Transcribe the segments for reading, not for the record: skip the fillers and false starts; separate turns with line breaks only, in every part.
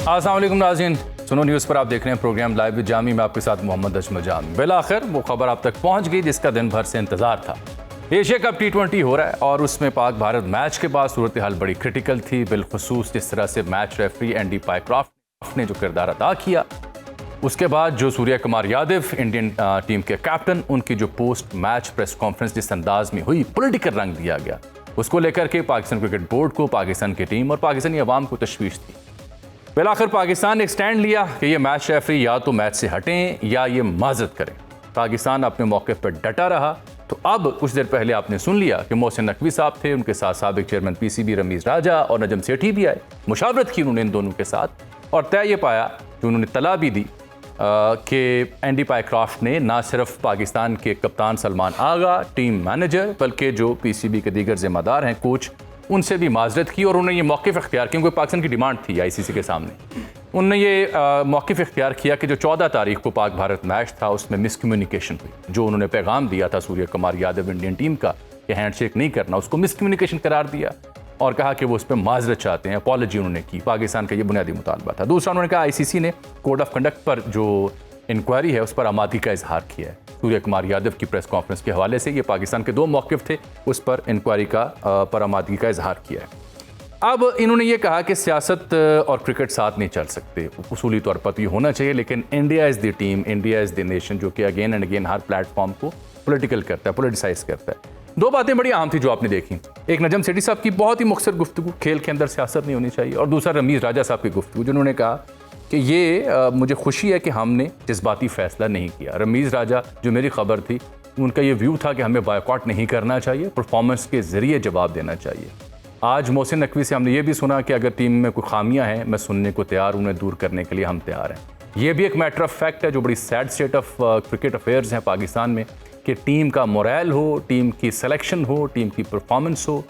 अस्सलाम वालेकुम नाज़रीन, सुनो न्यूज़ पर आप देख रहे हैं प्रोग्राम लाइव विद जामी में आपके साथ मोहम्मद अजमल जामी। बिलाखिर वो खबर आप तक पहुंच गई जिसका दिन भर से इंतजार था। एशिया कप T20 हो रहा है और उसमें पाक भारत मैच के बाद सूरत हाल बड़ी क्रिटिकल थी। बिलखुसूस जिस तरह से मैच रेफरी एंडी पायक्रॉफ्ट ने जो किरदार अदा किया, उसके बाद जो सूर्य कुमार यादव इंडियन टीम के कैप्टन, उनकी जो पोस्ट मैच प्रेस कॉन्फ्रेंस जिस अंदाज में हुई, पॉलिटिकल रंग दिया गया, उसको लेकर के पाकिस्तान क्रिकेट बोर्ड को, पाकिस्तान की टीम और पाकिस्तानी अवाम को तशवीश थी। बिलाखिर पाकिस्तान ने एक स्टैंड लिया कि ये मैच रेफरी या तो मैच से हटें या ये माजरत करें। पाकिस्तान अपने मौके पर डटा रहा। तो अब कुछ देर पहले आपने सुन लिया कि मोहसिन नकवी साहब थे, उनके साथ साबिक चेयरमैन PCB रमीज राजा और नजम सेठी भी आए। मुशावरत की उन्होंने इन दोनों के साथ और तय ये पाया कि उन्होंने तला भी दी कि एंडी पायक्रॉफ्ट ने ना सिर्फ पाकिस्तान के कप्तान सलमान आगा, टीम मैनेजर, बल्कि जो PCB के दीगर जिम्मेदार हैं, कोच, उनसे भी माजरत की और उन्होंने ये मौक़िफ़ इख्तियार किया, क्योंकि पाकिस्तान की डिमांड थी ICC के सामने। उन्होंने ये मौक़िफ़ इख्तियार किया कि जो 14 तारीख को पाक भारत मैच था उसमें मिसकम्युनिकेशन हुई। जो उन्होंने पैगाम दिया था सूर्य कुमार यादव इंडियन टीम का कि हैंडशेक नहीं करना, उसको मिसकम्युनिकेशन करार दिया और कहा कि वो उस पर माजरत चाहते हैं। अपॉलॉजी उन्होंने की। पाकिस्तान का ये बुनियादी मुतालबा था। दूसरा, उन्होंने कहा ICC ने कोड ऑफ कंडक्ट पर जो इंक्वायरी है उस पर आमादी का इजहार किया है। सूर्य कुमार यादव की प्रेस कॉन्फ्रेंस के हवाले से ये पाकिस्तान के दो मौक़िफ़ थे, उस पर इंक्वायरी का पर आमादगी का इजहार किया है। अब इन्होंने ये कहा कि सियासत और क्रिकेट साथ नहीं चल सकते, उसूली तौर पर तो ये होना चाहिए, लेकिन India is the team, India is the nation, जो कि again and again her platform को पॉलिटिकल करता है, पॉलिटिसाइज करता है। दो बातें बड़ी अहम थी जो आपने देखी। एक नजम सेठी साहब की बहुत ही मुख्तसर गुफ्तगू, खेल के अंदर सियासत नहीं होनी चाहिए, और दूसरा रमीज राजा साहब की गुफ्तगू, जिन्होंने कहा कि ये मुझे खुशी है कि हमने जज्बाती फ़ैसला नहीं किया। रमीज राजा, जो मेरी खबर थी, उनका ये व्यू था कि हमें बायकॉट नहीं करना चाहिए, परफॉर्मेंस के ज़रिए जवाब देना चाहिए। आज मोहसिन नकवी से हमने ये भी सुना कि अगर टीम में कोई खामियां हैं, मैं सुनने को तैयार, उन्हें दूर करने के लिए हम तैयार हैं। ये भी एक मैटर ऑफ फैक्ट है, जो बड़ी sad state of cricket affairs हैं पाकिस्तान में, कि टीम का मोरल हो, टीम की सिलेक्शन हो, टीम की परफॉर्मेंस हो,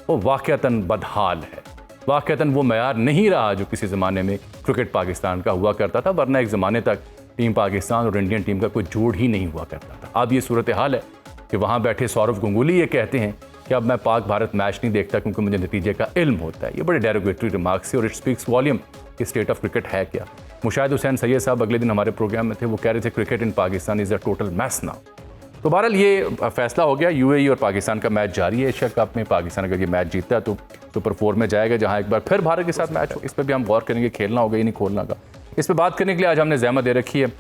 वो वाक़तन बदहाल है। वाक़तन वो मयार नहीं रहा जो किसी ज़माने में क्रिकेट पाकिस्तान का हुआ करता था, वरना एक ज़माने तक टीम पाकिस्तान और इंडियन टीम का कोई जोड़ ही नहीं हुआ करता था। अब ये सूरत हाल है कि वहाँ बैठे सौरव गंगुली ये कहते हैं कि अब मैं पाक भारत मैच नहीं देखता क्योंकि मुझे नतीजे का इल्म होता है। ये बड़े डेरोगेटरी रिमार्क्स है और इट स्पीक्स वॉल्यूम कि स्टेट ऑफ क्रिकेट है क्या। मुशाहिद हुसैन सैयद साहब अगले दिन हमारे प्रोग्राम में थे, वो कह रहे थे cricket in Pakistan is a total mess now. तो बहरहाल ये फैसला हो गया। UAE और पाकिस्तान का मैच जारी है एशिया कप में। पाकिस्तान अगर ये मैच जीतता है तो सुपर 4 में जाएगा, जहाँ एक बार फिर भारत के साथ मैच हो। इस पर भी हम गौर करेंगे, खेलना होगा या नहीं खोलना का। इस पर बात करने के लिए आज हमने ज़हमत दे रखी है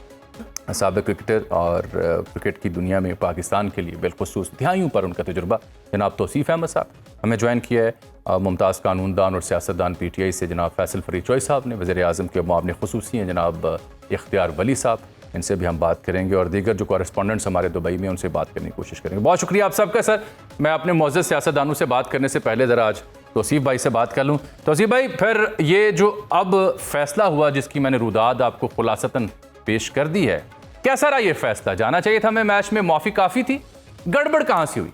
साबिक क्रिकेटर और क्रिकेट की दुनिया में पाकिस्तान के लिए बिलखुसूस दिहाइयों पर उनका तजुर्बा, जनाब तौसीफ़ अहमद साहब। हमें ज्वाइन किया है मुमताज़ कानूनदान और सियासतदान PTI से जनाब फैसल फरीद चॉइस साहब ने। वज़ीर आज़म के मुआविन ख़ुसूसी हैं जनाब इख्तियार वली साहब, इनसे भी हम बात करेंगे और दीगर जो कॉरेस्पॉन्डेंट्स हमारे दुबई में, उनसे बात करने की कोशिश करेंगे। बहुत शुक्रिया आप सबका। सर, मैं अपने मोअज़्ज़ज़ सियासतदानों से बात करने से पहले ज़रा आज तौसीफ़ भाई से बात कर लूँ। तौसीफ़ भाई, फिर ये जो अब फैसला हुआ जिसकी मैंने रुदाद आपको खुलासतन पेश कर दी है, कैसा रहा ये फैसला? जाना चाहिए था हमें मैच में, माफी काफी थी, गड़बड़ कहां से हुई?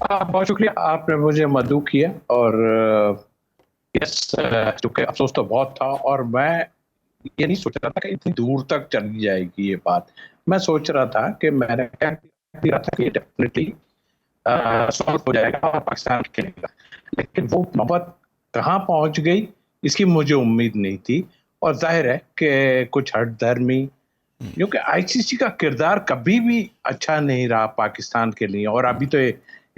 बहुत शुक्रिया, आपने मुझे मदऊ किया और चूंकि अफसोस तो बहुत था और मैं ये नहीं सोच रहा था कि इतनी दूर तक चली जाएगी ये बात। मैं सोच रहा था कि मैंने कह दिया था कि डेफिनेटली सॉल्व हो जाएगा और पाकिस्तान खेलेगा, लेकिन वो नौबत कहाँ पहुंच गई इसकी मुझे उम्मीद नहीं थी। और जाहिर है कि कुछ हट धर्मी, क्योंकि ICC का किरदार कभी भी अच्छा नहीं रहा पाकिस्तान के लिए। और अभी तो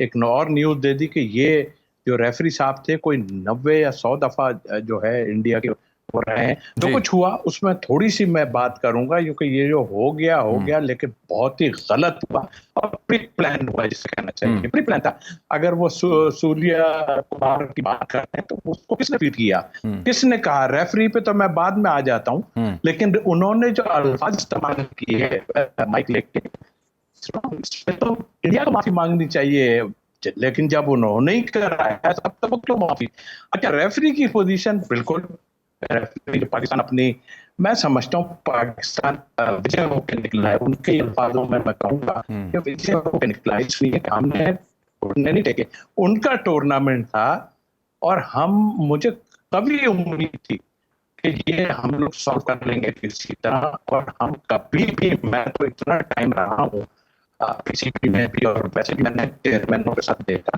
एक और न्यूज़ दे दी कि ये जो रेफरी साहब थे कोई 90 या 100 दफ़ा जो है इंडिया के हो रहे हैं। जो कुछ हुआ उसमें थोड़ी सी मैं बात करूंगा, क्योंकि ये जो हो गया लेकिन बहुत ही गलत हुआ और प्री प्लान हुआ, जिसे कहना चाहिए प्री प्लान था। अगर वो सूर्य कुमार की बात करते हैं तो उसको किसने फीड किया, किसने कहा? रेफरी पे तो मैं बाद में आ जाता हूँ, लेकिन उन्होंने जो अल्फाज इस्तेमाल किए माइक लेके, तो इंडिया को माफी मांगनी चाहिए। लेकिन जब उन्होंने ही कराया तब तक वो क्यों माफी? अच्छा, रेफरी की पोजीशन बिल्कुल पाकिस्तान अपनी, मैं समझता हूँ पाकिस्तान विजय होकर निकला है। उनके अल्फाजों में मैं कहूँगा कि विजय होकर निकला है, इसलिए हमने नहीं टेके। उनका टूर्नामेंट था और मुझे कभी उम्मीद थी कि ये हम लोग सॉल्व कर लेंगे किसी तरह। और हम कभी भी, मैं तो इतना टाइम रहा हूँ PCB में भी और वैसे भी मैंने चेयरमैनों के साथ देखा,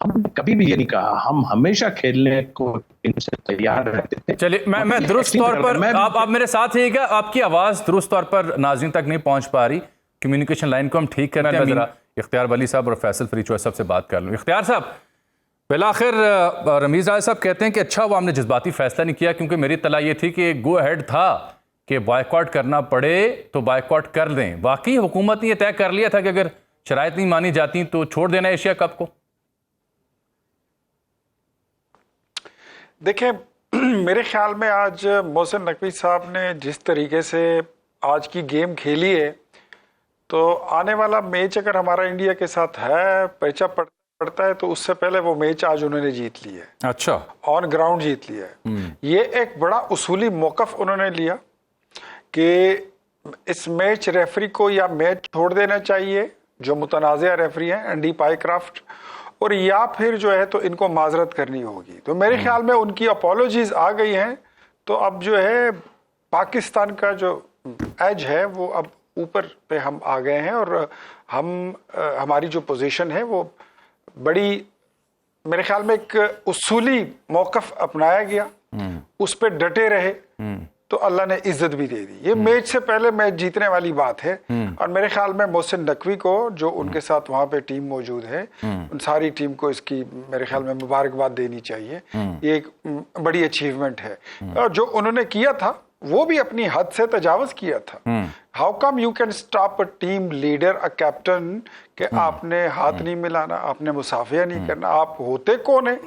हमने कभी भी ये नहीं कहा, हम हमेशा खेलने को इनसे तैयार रहते थे।
चलिए, मैं दुरुस्त तौर पर आप मेरे साथ रहिएगा, आपकी आवाज़ दुरुस्त तौर पर नाज़रीन तक नहीं पहुंच पा रही, कम्युनिकेशन लाइन को हम ठीक करना है। ज़रा इख्तियार वली साहब और फैसल फ्री चॉइस साहब से बात कर लूँ। इख्तियार साहब, बिलाखिर रमीज़ राजा साहब कहते हैं कि अच्छा वो हमने जज्बाती फैसला नहीं किया, क्योंकि मेरी तला ये थी कि गो अहेड था कि बायकॉट करना पड़े तो बायकॉट कर दें। वाकई हुकूमत ने यह तय कर लिया था कि अगर शराइत नहीं मानी जाती तो छोड़ देना एशिया कप को?
देखें, मेरे ख्याल में आज मोहसिन नकवी साहब ने जिस तरीके से आज की गेम खेली है, तो आने वाला मैच अगर हमारा इंडिया के साथ है, पैचा पड़ता है, तो उससे पहले वो मैच आज उन्होंने जीत लिया है।
अच्छा,
ऑन ग्राउंड जीत लिया है। ये एक बड़ा उसूली मौकफ उन्होंने लिया कि इस मैच रेफरी को या मैच छोड़ देना चाहिए, जो मुतनाज़िया रेफरी हैं एंडी पाइक्राफ्ट, और या फिर जो है तो इनको माजरत करनी होगी। तो मेरे ख्याल में उनकी अपॉलॉजीज आ गई हैं, तो अब जो है पाकिस्तान का जो एज है वो अब ऊपर पे हम आ गए हैं, और हमारी जो पोजीशन है वो बड़ी, मेरे ख्याल में एक उसूली मौकफ अपनाया गया, उस पर डटे रहे, तो अल्लाह ने इज्जत भी दे दी। ये मैच से पहले मैच जीतने वाली बात है, और मेरे ख्याल में मोहसिन नकवी को, जो उनके साथ वहां पे टीम मौजूद है, उन सारी टीम को इसकी मेरे ख्याल में मुबारकबाद देनी चाहिए। ये एक बड़ी अचीवमेंट है, और जो उन्होंने किया था वो भी अपनी हद से तजावज किया था। How come you can stop a team leader, a captain, कि आपने हाथ नहीं मिलाना, आपने मुसाफिया नहीं करना? आप होते कौन है?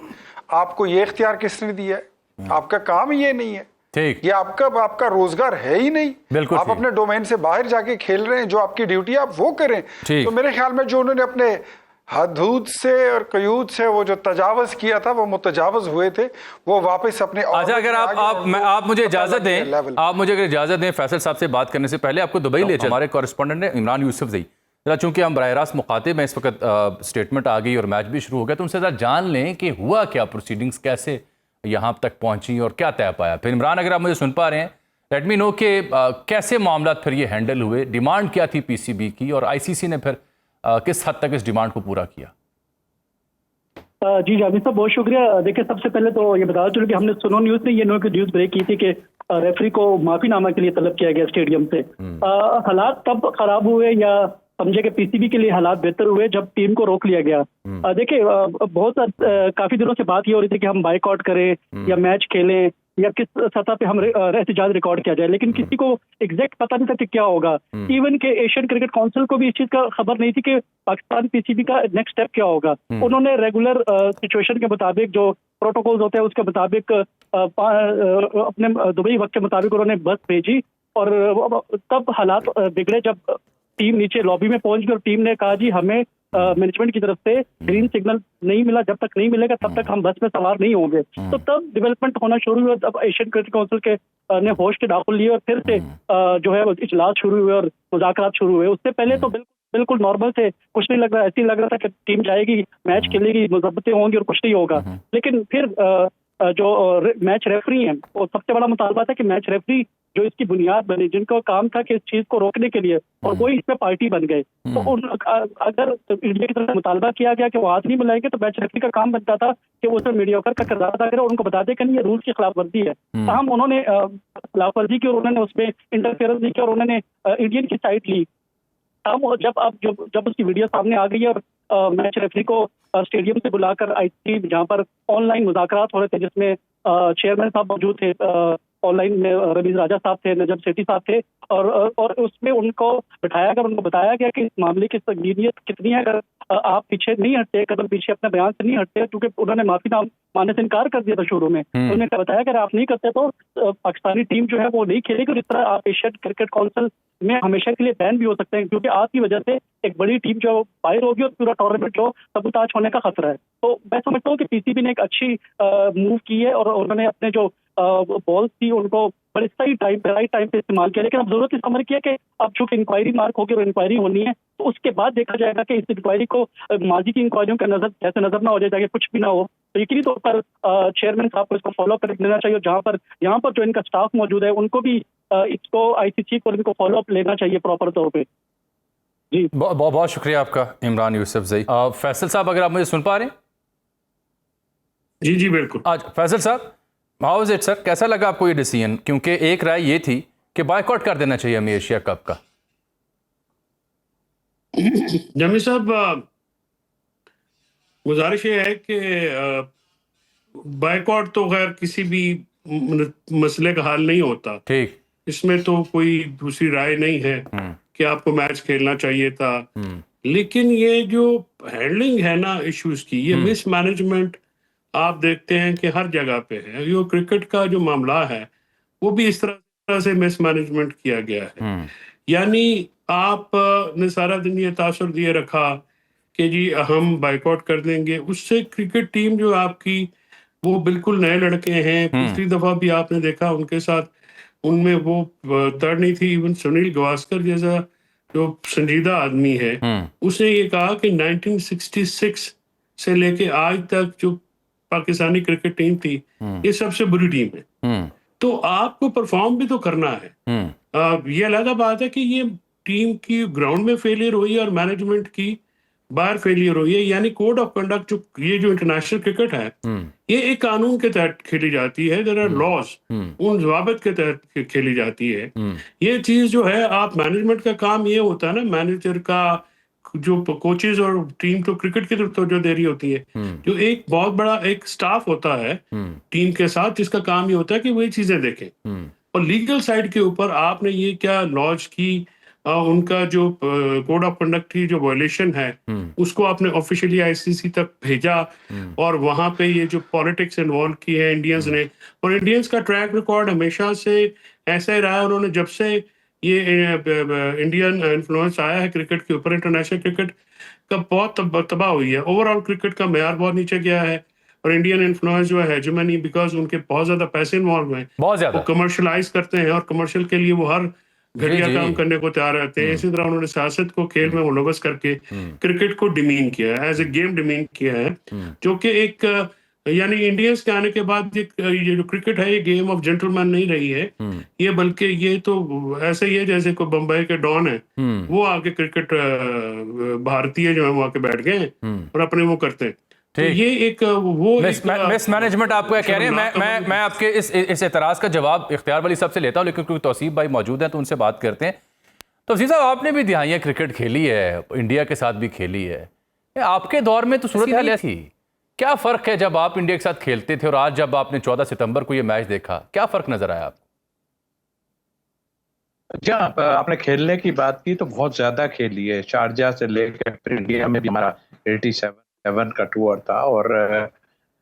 आपको ये इख्तियार किसने दिया है? आपका काम ये नहीं है,
ठीक,
ये आपका रोजगार है ही नहीं। आप अपने डोमेन से बाहर जाके खेल रहे हैं, जो आपकी ड्यूटी आप वो करें। तो मेरे ख्याल में जो उन्होंने अपने हदूद से और कयूद से वो जो तजावज किया था, वो मुतजावज हुए थे, वो वापस अपने।
अच्छा, अगर आप मुझे इजाजत दें, फैसल साहब से बात करने से पहले आपको दुबई ले चलते हमारे कॉरेस्पॉन्डेंट ने इमरान यूसुफ जी। जरा चूंकि हम बराह रास्त मुखातिब हैं, इस वक्त स्टेटमेंट आ गई और मैच भी शुरू हो गया, तो उनसे जरा जान लें कि हुआ क्या, प्रोसीडिंग्स कैसे यहाँ तक पहुंची और क्या तय पाया। फिर इमरान, अगर आप मुझे सुन पा रहे हैं, लेट मी नो कि कैसे मामला फिर ये हैंडल हुए, डिमांड क्या थी पीसीबी की, और आईसीसी ने फिर किस हद तक इस डिमांड को पूरा किया?
जी जावेद साहब, बहुत शुक्रिया। देखिए, सबसे पहले तो ये बताया चलो कि हमने सुनो न्यूज़ ने ये न्यूज़ ब्रेक की थी कि रेफरी को माफीनामा के लिए तलब किया गया स्टेडियम से। हालात तब खराब हुए, या समझे कि पीसीबी के लिए हालात बेहतर हुए, जब टीम को रोक लिया गया। देखिए, काफी दिनों से बात ये हो रही थी कि हम बाइकआउट करें या मैच खेलें, या किस सतह पे हम एहतजाज रिकॉर्ड किया जाए, लेकिन किसी को एग्जैक्ट पता नहीं था कि क्या होगा। इवन के एशियन क्रिकेट काउंसिल को भी इस चीज का खबर नहीं थी कि पाकिस्तान पीसीबी का नेक्स्ट स्टेप क्या होगा। उन्होंने रेगुलर सिचुएशन के मुताबिक, जो प्रोटोकॉल्स होते हैं उसके मुताबिक, अपने दुबई वक्त के मुताबिक उन्होंने बस भेजी, और तब हालात बिगड़े जब टीम नीचे लॉबी में पहुंच गई और टीम ने कहा जी हमें मैनेजमेंट की तरफ से ग्रीन सिग्नल नहीं मिला, जब तक नहीं मिलेगा तब तक हम बस में सवार नहीं होंगे। तो तब डेवलपमेंट होना शुरू हुआ, तब एशियन क्रिकेट काउंसिल के ने होश के दाखिल लिए, और फिर से जो है इजलास शुरू हुए और मुज़ाकरात शुरू हुए। उससे पहले तो बिल्कुल नॉर्मल थे, कुछ नहीं लग रहा, ऐसे ही लग रहा था कि टीम जाएगी, मैच खेलेगी, मुज़ब्बतें होंगी और कुछ नहीं होगा। लेकिन फिर जो मैच रेफरी हैं, वो सबसे बड़ा मुतालबा था कि मैच रेफरी जो इसकी बुनियाद बने, जिनका काम था कि इस चीज को रोकने के लिए, और वो इसमें पार्टी बन गए। तो अगर इंडिया की तरफ से मुतालबा किया गया कि वो हाथ नहीं मिलाएंगे, तो मैच रेफरी का काम बनता था कि वो उसमें मीडियोकर का किरदार अदा करे और उनको बता दे कि नहीं, ये रूल्स की खिलाफ वर्जी है। हम उन्होंने खिलाफ वर्जी की और उन्होंने उसमें इंटरफेरेंस नहीं किया, और उन्होंने इंडियन की साइड ली। जब उसकी वीडियो सामने आ गई और मैच रेफरी को स्टेडियम से बुलाकर आईसीसी, जहां पर ऑनलाइन मुज़ाकरात हो रहे थे, जिसमें चेयरमैन साहब मौजूद थे, ऑनलाइन में रमीज राजा साहब थे, नजब सेठी साहब थे, और उसमें उनको बिठाया गया, उनको बताया गया कि इस मामले की संगीनियत कितनी है। अगर आप पीछे नहीं हटते, कदम पीछे अपने बयान से नहीं हटते, क्योंकि उन्होंने माफी मानने से इनकार कर दिया था शुरू में। उन्होंने बताया कि अगर आप नहीं करते तो पाकिस्तानी टीम जो है वो नहीं खेलेगी, और इस तरह आप एशियन क्रिकेट काउंसिल में हमेशा के लिए बैन भी हो सकते हैं, क्योंकि आपकी वजह से एक बड़ी टीम जो बाहर होगी और पूरा टूर्नामेंट जो सबूताज होने का खतरा है। तो मैं समझता हूँ कि पीसीबी ने एक अच्छी मूव की है, और उन्होंने अपने जो बॉल्स थी उनको बड़े सही टाइम पे, राइट टाइम पे इस्तेमाल किया। लेकिन अब जरूरत इस समझ किया कि अब चूंकि इंक्वायरी मार्क होगी और इंक्वायरी होनी है, तो उसके बाद देखा जाएगा कि इस इंक्वायरी को माजी की इंक्वायरियों का जैसे नजर ना हो जाए, ताकि कुछ भी ना हो। तो यकीनी तौर पर चेयरमैन साहब को इसको फॉलो कर लेना चाहिए, और यहाँ पर जो इनका स्टाफ मौजूद है उनको भी इसको आईसीसी को इनको फॉलो अप लेना चाहिए प्रॉपर तौर पर। जी,
बहुत शुक्रिया आपका इमरान यूसुफ जी। फैसल साहब, अगर आप मुझे सुन पा रहे हैं?
जी जी बिल्कुल।
आज फैसल साहब, हाउ इज इट सर, कैसा लगा आपको ये डिसीजन? क्योंकि एक राय ये थी कि बायकॉट कर देना चाहिए हमें एशिया कप का।
जमी साहब, गुजारिश ये है कि बायकॉट तो खैर किसी भी मसले का हल नहीं होता,
ठीक।
इसमें तो कोई दूसरी राय नहीं है कि आपको मैच खेलना चाहिए था। लेकिन ये जो हैंडलिंग है ना इश्यूज की, ये मिसमैनेजमेंट आप देखते हैं कि हर जगह पे है। ये क्रिकेट का जो मामला है वो भी इस तरह से मिसमैनेजमेंट किया गया है। यानी आप ने सारा दिन ये तासुर दिए रखा कि जी हम बाइकआउट कर देंगे, उससे क्रिकेट टीम जो आपकी वो बिल्कुल नए लड़के हैं। पिछली दफा भी आपने देखा उनके साथ, उनमें वो तड़ नहीं थी। इवन सुनील गावस्कर जैसा जो संजीदा आदमी है, उसने ये कहा कि 1966 से लेके आज तक जो पाकिस्तानी क्रिकेट टीम थी ये सबसे बुरी टीम है। तो आपको परफॉर्म भी तो करना है। ये अलग बात है कि ये टीम की ग्राउंड में फेलियर हुई है और मैनेजमेंट की बाहर फेलियर हुई है। यानी कोड ऑफ कंडक्ट जो इंटरनेशनल क्रिकेट है, ये एक कानून के तहत खेली जाती है। देयर आर लॉज, उन ज़वाबित के तहत खेली जाती है। ये चीज जो है, आप मैनेजमेंट का काम ये होता है ना, मैनेजर का जो कोचेज और टीम तो क्रिकेट की तरफ तवज्जो दे रही होती है। जो एक बहुत बड़ा एक स्टाफ होता है टीम के साथ, जिसका काम ये होता है कि वो ये चीजें देखें। और लीगल साइड के ऊपर आपने ये क्या लॉज की, उनका जो कोड ऑफ कंडक्ट की जो वायलेशन है उसको आपने ऑफिशियली आईसीसी तक भेजा, और वहां पे ये जो पॉलिटिक्स इन्वॉल्व की है इंडियंस ने। और इंडियंस का ट्रैक रिकॉर्ड हमेशा से ऐसा ही रहा है। उन्होंने जब से ये इंडियन इन्फ्लुएंस आया है क्रिकेट के ऊपर, इंटरनेशनल क्रिकेट का बहुत तबाह हुई है। ओवरऑल क्रिकेट का मेयार बहुत नीचे गया है। और इंडियन इन्फ्लुएंस जो है हेजेमनी, बिकॉज उनके बहुत ज्यादा पैसे इन्वॉल्व हैं,
बहुत ज्यादा
वो कमर्शलाइज करते हैं और कमर्शियल के लिए वो हर घटिया काम करने को तैयार रहते हैं। इसी तरह उन्होंने सियासत को खेल में मुलव्वस करके क्रिकेट को डिमीन किया है, एज ए गेम डिमीन किया है, जो कि एक यानी इंडियंस के आने के बाद ये जो क्रिकेट है ये गेम ऑफ जेंटलमैन नहीं रही है। ये बल्कि ये तो ऐसे ही है जैसे कोई बम्बई के डॉन है, वो आके क्रिकेट भारतीय जो है वो आके बैठ गए और अपने वो करते हैं। तो ये एक वो
मिस मैनेजमेंट आप क्या कह रहे हैं? मैं आपके इस एतराज का जवाब इख्तियार वाली साहब से लेता हूं, लेकिन क्योंकि तौसीफ भाई मौजूद हैं तो उनसे बात करते हैं। तौसीफ साहब, आपने भी दिहाइयाँ क्रिकेट खेली है, इंडिया के साथ भी खेली है। आपके दौर में तो सूरत हाल थी, क्या फर्क है जब आप इंडिया के साथ खेलते थे और आज जब आपने 14 सितंबर को ये मैच देखा, क्या फर्क नजर आया आपको?
जहाँ आपने खेलने की बात की तो बहुत ज्यादा खेली है। शारजा से लेकर फिर इंडिया में भी हमारा 87 का टूर था और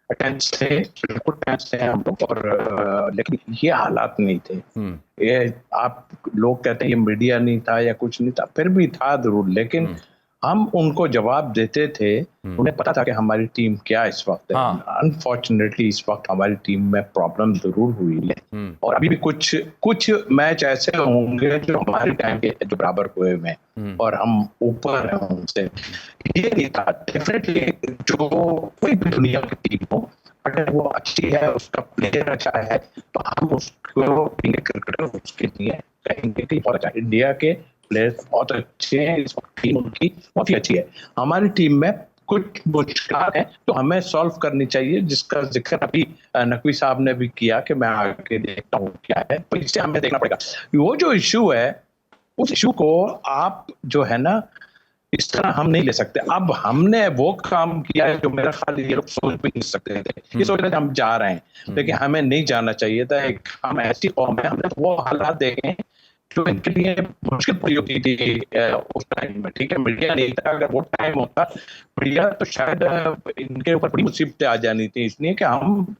टेंस थे, बिल्कुल टेंस थे हम लोग। और लेकिन ये हालात नहीं थे। ये आप लोग कहते हैं ये मीडिया नहीं था या कुछ नहीं था, फिर भी था जरूर। लेकिन हम उनको जवाब देते थे, उन्हें पता था कि हमारी टीम क्या इस वक्त है। अनफॉर्चुनेटली इस वक्त हमारी टीम में प्रॉब्लम जरूर हुई है, और अभी भी कुछ मैच ऐसे होंगे जो हमारे टाइम के जो बराबर हुए हुए हैं और हम ऊपर हैं उनसे। ये नहीं था डेफिनेटली, जो कोई भी दुनिया की टीम हो अगर वो अच्छी है, उसका प्लेयर अच्छा है, तो हम उसको क्रिकेटर उसके लिए कहेंगे कि बहुत अच्छा। इंडिया के प्लेयर्स बहुत अच्छे हैं, इस वक्त टीम उनकी बहुत ही अच्छी है। हमारी टीम में कुछ मुश्किल है तो हमें सॉल्व करनी चाहिए, जिसका जिक्र अभी नकवी साहब ने भी किया कि मैं आगे देखता हूँ क्या है, तो इससे हमें देखना पड़ेगा। वो जो इशू है, उस इशू को आप जो है ना इस तरह हम नहीं ले सकते। अब हमने वो काम किया है जो मेरा ख्याल ये लोग सोच भी नहीं सकते थे। ये सोच रहे थे हम जा रहे हैं, लेकिन हमें नहीं जाना चाहिए था। हम ऐसी कौम है, हमने वो हालात देखे जो इनके लिए मुश्किल पड़ी होती थी उस टाइम में। ठीक है, मीडिया नहीं था, अगर वो टाइम होता मीडिया तो शायद इनके ऊपर बड़ी मुसीबतें आ जानी थी। इसलिए कि हम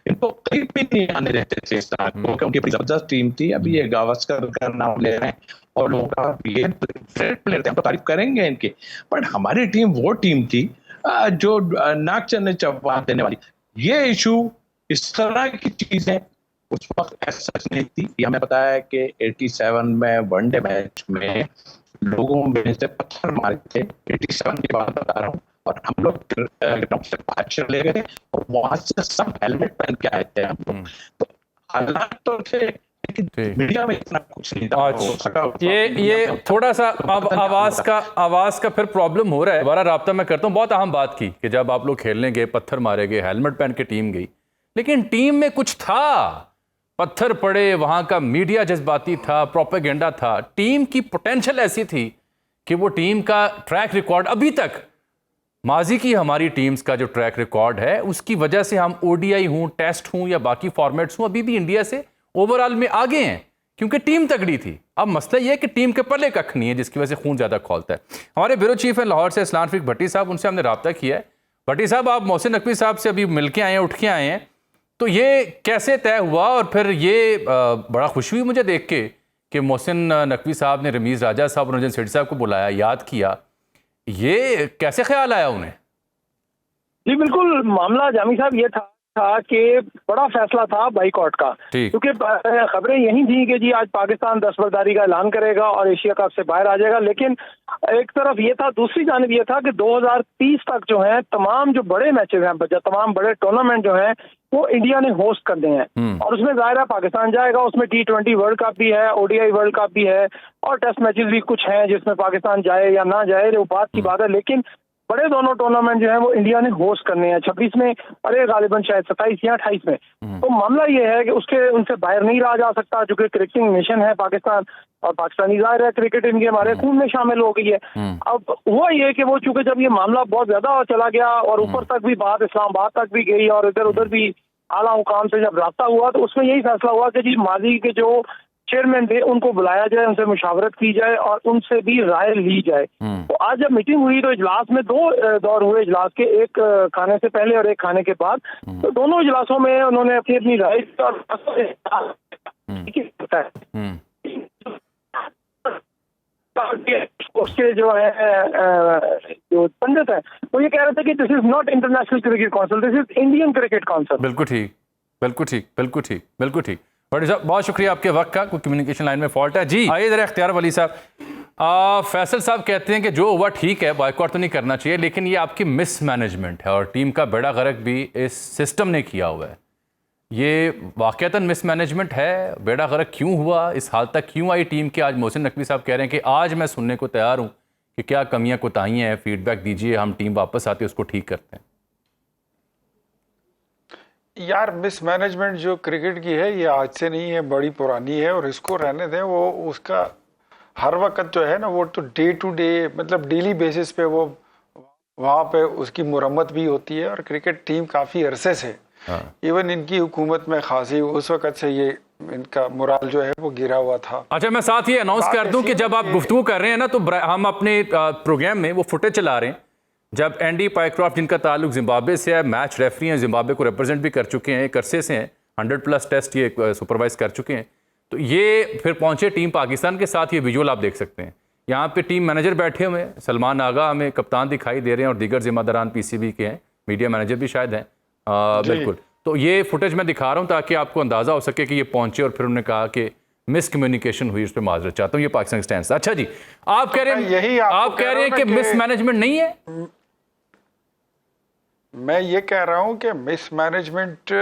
इनको करीब भी नहीं आने देते थे इस तरह को, क्योंकि बड़ी जबरदस्त टीम थी। अभी ये गावस्कर का नाम ले रहे हैं और लोगों का ये ग्रेट प्लेयर थे, हम तो तारीफ करेंगे इनकी, बट हमारी टीम वो टीम थी जो नाक चने चबाने देने वाली। ये इशू, इस तरह की चीजें उस वक्त ऐसा नहीं थी। हमें पता है कि 87 में वनडे मैच में लोगों में से पत्थर मारे थे। 87 की बात बता रहा हूँ। और हम लोग ग्राउंड से बाहर चले गए और वहां से सब हेलमेट पहन के आए थे हम लोग। तो हालात तो थे लेकिन मीडिया में इतना कुछ नहीं था हो सका।
ये थोड़ा सा अब आवाज का फिर प्रॉब्लम हो रहा है। दोबारा राब्ता मैं करता हूँ। बहुत अहम बात की कि जब आप लोग खेलने गए, पत्थर मारे गए, हेलमेट पहन के टीम गई, लेकिन टीम में कुछ था। पत्थर पड़े, वहां का मीडिया जज्बाती था, प्रोपेगेंडा था। टीम की पोटेंशियल ऐसी थी कि वो टीम का ट्रैक रिकॉर्ड अभी तक, माजी की हमारी टीम्स का जो ट्रैक रिकॉर्ड है, उसकी वजह से हम ओडीआई हूं, टेस्ट हूं या बाकी फॉर्मेट्स हूं, अभी भी इंडिया से ओवरऑल में आगे हैं, क्योंकि टीम तगड़ी थी। अब मसला यह है कि टीम के पल्ले कख नहीं है, जिसकी वजह से खून ज्यादा खौलता है। हमारे ब्यूरो चीफ हैं लाहौर से इस्लान रफीक भट्टी साहब, उनसे हमने रब्ता किया है। भट्टी साहब, आप मोहसिन नकवी साहब से अभी मिल के आए हैं, उठ के आए हैं, तो ये कैसे तय हुआ? और फिर ये बड़ा खुशी हुई मुझे देख के कि मोहसिन नकवी साहब ने रमीज़ राजा साहब और रंजन सेठी साहब को बुलाया, याद किया। ये कैसे ख्याल आया उन्हें?
जी बिल्कुल, मामला जामी साहब ये था कि बड़ा फैसला था बाइकआउट का, क्योंकि खबरें यही थी कि जी आज पाकिस्तान दस्तबरदारी का ऐलान करेगा और एशिया कप से बाहर आ जाएगा। लेकिन एक तरफ ये था, दूसरी जानिब ये था कि 2030 तक जो है तमाम जो बड़े मैचेस हैं, तमाम बड़े टूर्नामेंट जो हैं वो इंडिया ने होस्ट करने हैं, और उसमें जाहिर है पाकिस्तान जाएगा। उसमें T20 वर्ल्ड कप भी है, ODI वर्ल्ड कप भी है, और टेस्ट मैचेस भी कुछ हैं जिसमें पाकिस्तान जाए या ना जाए वो बात की बात है। लेकिन बड़े दोनों टूर्नामेंट जो है वो इंडिया ने होस्ट करने हैं 26 में, अरे गालिबन शायद 27 या 28 में। तो मामला ये है कि उनसे बाहर नहीं रहा जा सकता, चूंकि क्रिकेटिंग नेशन है पाकिस्तान, और पाकिस्तानी जाहिर है क्रिकेट इनके हमारे खून में शामिल हो गई है। अब हुआ ये कि वो चूंकि जब ये मामला बहुत ज्यादा चला गया और ऊपर तक भी बात इस्लामाबाद तक भी गई और इधर उधर भी आला हुकाम से जब रास्ता हुआ, तो उसमें यही फैसला हुआ कि जी माजी के जो चेयरमैन थे उनको बुलाया जाए, उनसे मुशावरत की जाए और उनसे भी राय ली जाए। तो आज जब मीटिंग हुई तो इजलास में दो दौर हुए इजलास के, एक खाने से पहले और एक खाने के बाद। तो दोनों इजलासों में उन्होंने अपनी अपनी राय और उसके जो है जो पंडित है वो ये कह रहे थे कि this is not international cricket council, this is Indian cricket council.
बिल्कुल ठीक, बिल्कुल ठीक, बिल्कुल ठीक, बिल्कुल ठीक। बड़ी साहब बहुत शुक्रिया आपके वक्त का, कोई कम्युनिकेशन लाइन में फॉल्ट है। जी आइए जरा इख्तियार वली साहब। फैसल साहब कहते हैं कि जो हुआ ठीक है, बॉयकॉट तो नहीं करना चाहिए, लेकिन ये आपकी मिसमैनेजमेंट है और टीम का बेड़ा गर्क भी इस सिस्टम ने किया हुआ है। ये वाकईतन मिसमैनेजमेंट है? बेड़ा गर्क क्यों हुआ, इस हाल तक क्यों आई टीम के? आज मोहसिन नकवी साहब कह रहे हैं कि आज मैं सुनने को तैयार हूँ कि क्या कमियाँ कोताहियाँ हैं, फीडबैक दीजिए, हम टीम वापस आती है उसको ठीक करते हैं।
यार मिसमैनेजमेंट जो क्रिकेट की है ये आज से नहीं है, बड़ी पुरानी है, और इसको रहने दें। वो उसका हर वक्त जो है ना वो तो डे टू डे मतलब डेली बेसिस पे वो वहाँ पे उसकी मुरम्मत भी होती है। और क्रिकेट टीम काफ़ी अरसे से इवन इनकी हुकूमत में खासी उस वक़्त से ये इनका मोराल जो है वो गिरा हुआ था।
अच्छा, मैं साथ ये अनाउंस कर दूं कि जब आप गुफ्तगू कर रहे हैं ना, तो हम अपने प्रोग्राम में वो फुटेज चला रहे हैं जब एंडी पाइक्रॉफ्ट, जिनका ताल्लुक जिम्बाब्वे से है, मैच रेफरी हैं, जिम्बाब्वे को रिप्रेजेंट भी कर चुके हैं, एक अरसे से हैं, 100+ टेस्ट ये सुपरवाइज कर चुके हैं। तो ये फिर पहुंचे टीम पाकिस्तान के साथ, ये विजुअल आप देख सकते हैं। यहाँ पे टीम मैनेजर बैठे हुए हैं, सलमान आगा हमें कप्तान दिखाई दे रहे हैं और दीगर जिम्मेदारान PCB के हैं, मीडिया मैनेजर भी शायद हैं। बिल्कुल, तो ये फुटेज मैं दिखा रहा हूँ ताकि आपको अंदाज़ा हो सके कि ये पहुंचे और फिर उन्होंने कहा कि मिसकम्युनिकेशन हुई, उस पर माजरत चाहता हूँ। ये पाकिस्तान स्टैंड। अच्छा जी, आप कह रहे हैं कि मिसमैनेजमेंट नहीं है?
मैं ये कह रहा हूं कि मिसमैनेजमेंट